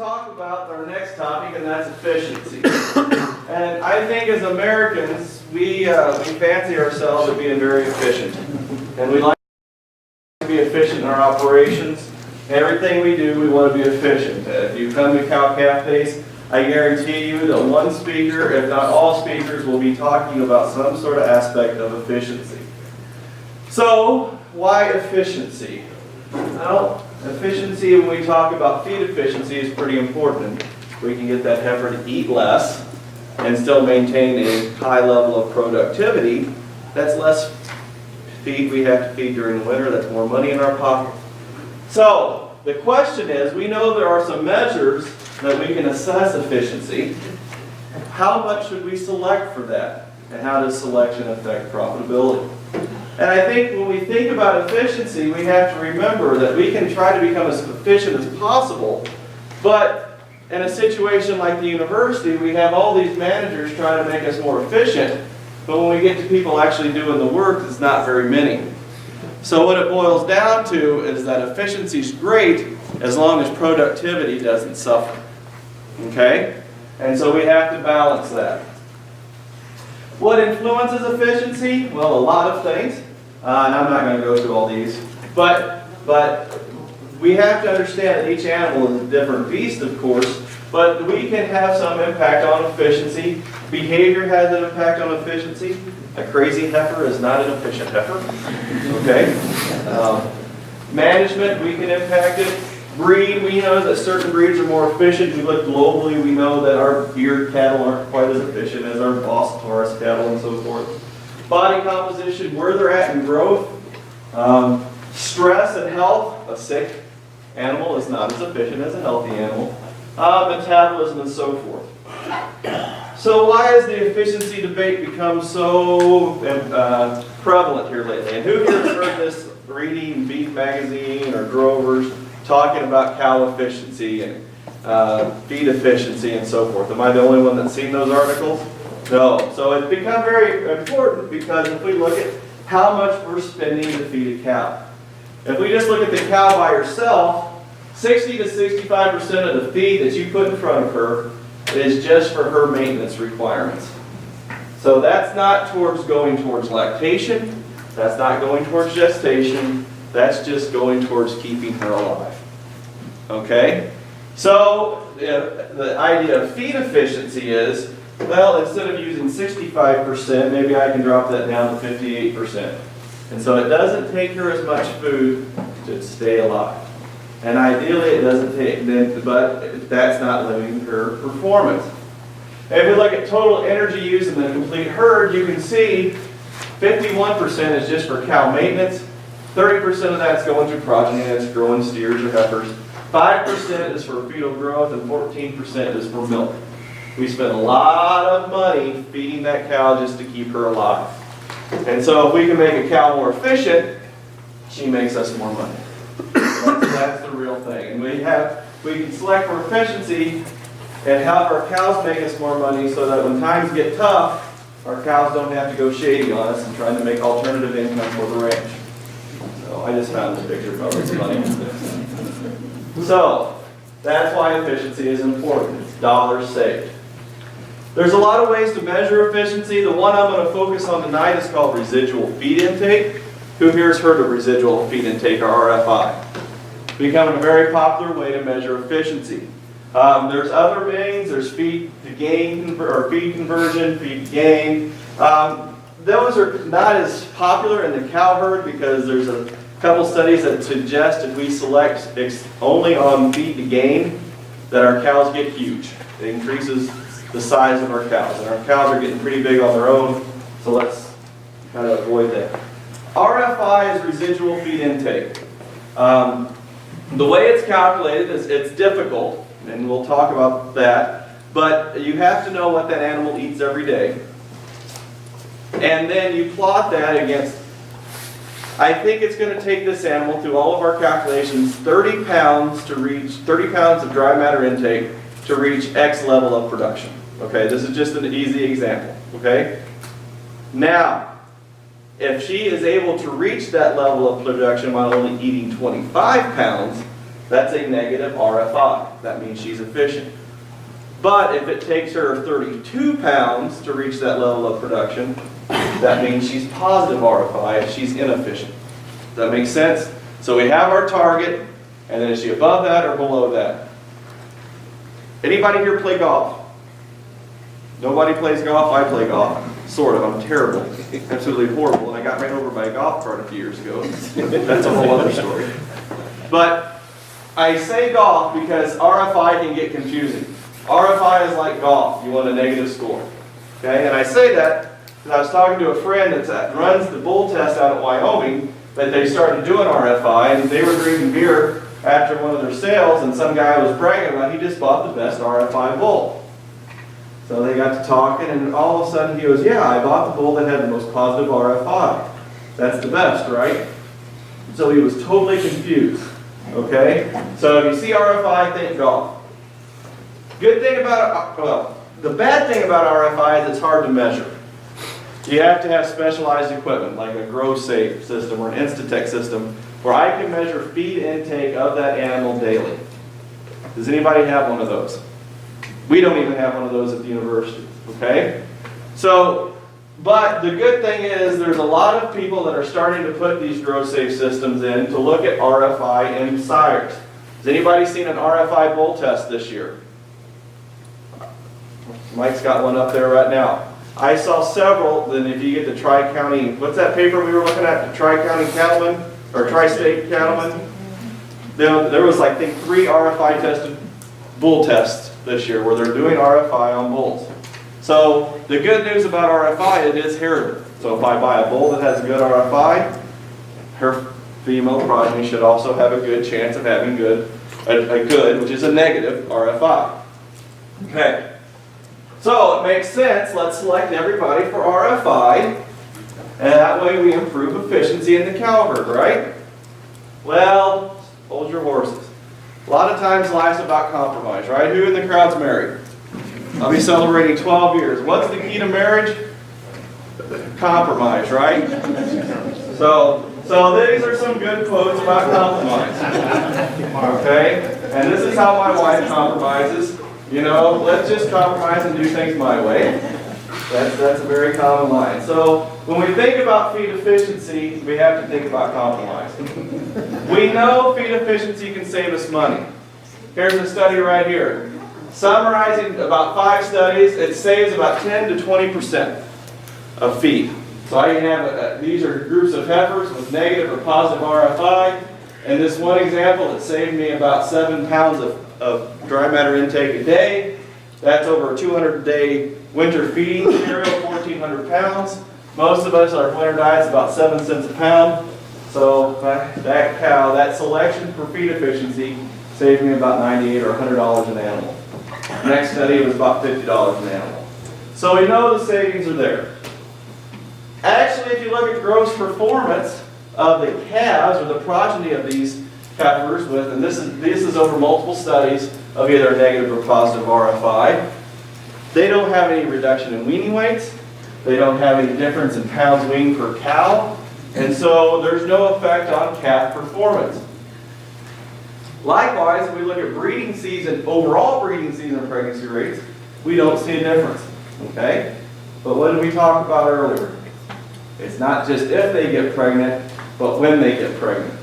talk about our next topic, and that's efficiency. And I think as Americans, we fancy ourselves as being very efficient. And we like to be efficient in our operations. Everything we do, we want to be efficient. If you come to cow-calf days, I guarantee you that one speaker, if not all speakers, will be talking about some sort of aspect of efficiency. So, why efficiency? Well, efficiency, when we talk about feed efficiency, is pretty important. We can get that heifer to eat less and still maintain a high level of productivity. That's less feed we have to feed during the winter. That's more money in our pocket. So, the question is, we know there are some measures that we can assess efficiency. How much should we select for that? And how does selection affect profitability? And I think when we think about efficiency, we have to remember that we can try to become as efficient as possible, but in a situation like the university, we have all these managers trying to make us more efficient, but when we get to people actually doing the work, it's not very many. So what it boils down to is that efficiency is great as long as productivity doesn't suffer. Okay? And so we have to balance that. What influences efficiency? Well, a lot of things. And I'm not going to go through all these. But we have to understand that each animal is a different beast, of course. But we can have some impact on efficiency. Behavior has an impact on efficiency. A crazy heifer is not an efficient heifer. Okay? Management, we can impact it. Breed, we know that certain breeds are more efficient. We look globally, we know that our beard cattle aren't quite as efficient as our Boston Taurus cattle and so forth. Body composition, where they're at in growth. Stress and health, a sick animal is not as efficient as a healthy animal. Metabolism and so forth. So why has the efficiency debate become so prevalent here lately? And who here has heard this reading Beef Magazine or Drovers talking about cow efficiency and feed efficiency and so forth? Am I the only one that's seen those articles? No. So it's become very important because if we look at how much we're spending to feed a cow. If we just look at the cow by herself, 60 to 65% of the feed that you put in front of her is just for her maintenance requirements. So that's not going towards lactation, that's not going towards gestation, that's just going towards keeping her alive. Okay? So the idea of feed efficiency is, well, instead of using 65%, maybe I can drop that down to 58%. And so it doesn't take her as much food to stay alive. And ideally it doesn't take, but that's not limiting her performance. If we look at total energy used in the complete herd, you can see 51% is just for cow maintenance, 30% of that's going to progeny, that's growing steers or heifers, 5% is for fetal growth, and 14% is for milk. We spend a lot of money feeding that cow just to keep her alive. And so if we can make a cow more efficient, she makes us more money. That's the real thing. And we can select for efficiency and have our cows make us more money so that when times get tough, our cows don't have to go shady on us and trying to make alternative income for the ranch. So I just found this picture probably funny. So that's why efficiency is important. It's dollars saved. There's a lot of ways to measure efficiency. The one I'm going to focus on tonight is called residual feed intake. Who here has heard of residual feed intake, or RFI? Becoming a very popular way to measure efficiency. There's other means. There's feed to gain or feed conversion, feed to gain. Those are not as popular in the cow herd because there's a couple studies that suggest if we select only on feed to gain, that our cows get huge. It increases the size of our cows, and our cows are getting pretty big on their own. So let's kind of avoid that. RFI is residual feed intake. The way it's calculated is it's difficult, and we'll talk about that, but you have to know what that animal eats every day. And then you plot that against, I think it's going to take this animal through all of our calculations, 30 pounds of dry matter intake to reach X level of production. Okay, this is just an easy example. Okay? Now, if she is able to reach that level of production while only eating 25 pounds, That's a negative RFI. That means she's efficient. But if it takes her 32 pounds to reach that level of production, that means she's positive RFI if she's inefficient. Does that make sense? So we have our target, and then is she above that or below that? Anybody here play golf? Nobody plays golf? I play golf. Sort of. I'm terrible. Absolutely horrible. And I got ran over by a golf cart a few years ago. That's a whole other story. But I say golf because RFI can get confusing. RFI is like golf. You want a negative score. Okay? And I say that because I was talking to a friend that runs the bull test out at Wyoming, that they started doing RFI, and they were drinking beer after one of their sales, and some guy was bragging about he just bought the best RFI bull. So they got to talking, and all of a sudden he goes, yeah, I bought the bull that had the most positive RFI. That's the best, right? So he was totally confused. Okay? So if you see RFI, think golf. Good thing about, well, the bad thing about RFI is it's hard to measure. You have to have specialized equipment like a GrowSafe system or an Instatek system where I can measure feed intake of that animal daily. Does anybody have one of those? We don't even have one of those at the university, okay? So, but the good thing is there's a lot of people that are starting to put these GrowSafe systems in to look at RFI in sires. Has anybody seen an RFI bull test this year? Mike's got one up there right now. I saw several. Then if you get the Tri-County, what's that paper we were looking at? The Tri-County Cattlemen, or Tri-State Cattlemen? There was, I think, 3 RFI tested bull tests this year where they're doing RFI on bulls. So the good news about RFI, it is heritable. So if I buy a bull that has a good RFI, her female progeny should also have a good chance of having a good, which is a negative RFI. Okay. So it makes sense, let's select everybody for RFI, and that way we improve efficiency in the cow herd, right? Well, hold your horses. A lot of times life's about compromise, right? Who in the crowd's married? I'll be celebrating 12 years. What's the key to marriage? Compromise, right? So these are some good quotes about compromise. Okay? And this is how my wife compromises. You know, let's just compromise and do things my way. That's a very common line. So when we think about feed efficiency, we have to think about compromise. We know feed efficiency can save us money. Here's a study right here. Summarizing about 5 studies, it saves about 10 to 20% of feed. So I can have, these are groups of heifers with negative or positive RFI. In this one example, it saved me about 7 pounds of dry matter intake a day. That's over a 200-day winter feeding scenario, 1,400 pounds. Most of us, our winter diet's about 7 cents a pound. So that cow, that selection for feed efficiency saved me about $98 or $100 an animal. Next study was about $50 an animal. So we know the savings are there. Actually, if you look at gross performance of the calves or the progeny of these heifers with, and this is over multiple studies of either negative or positive RFI, they don't have any reduction in weaning weights. They don't have any difference in pounds weaned per cow. And so there's no effect on calf performance. Likewise, if we look at breeding season, overall breeding season pregnancy rates, we don't see a difference. Okay? But what did we talk about earlier? It's not just if they get pregnant, but when they get pregnant.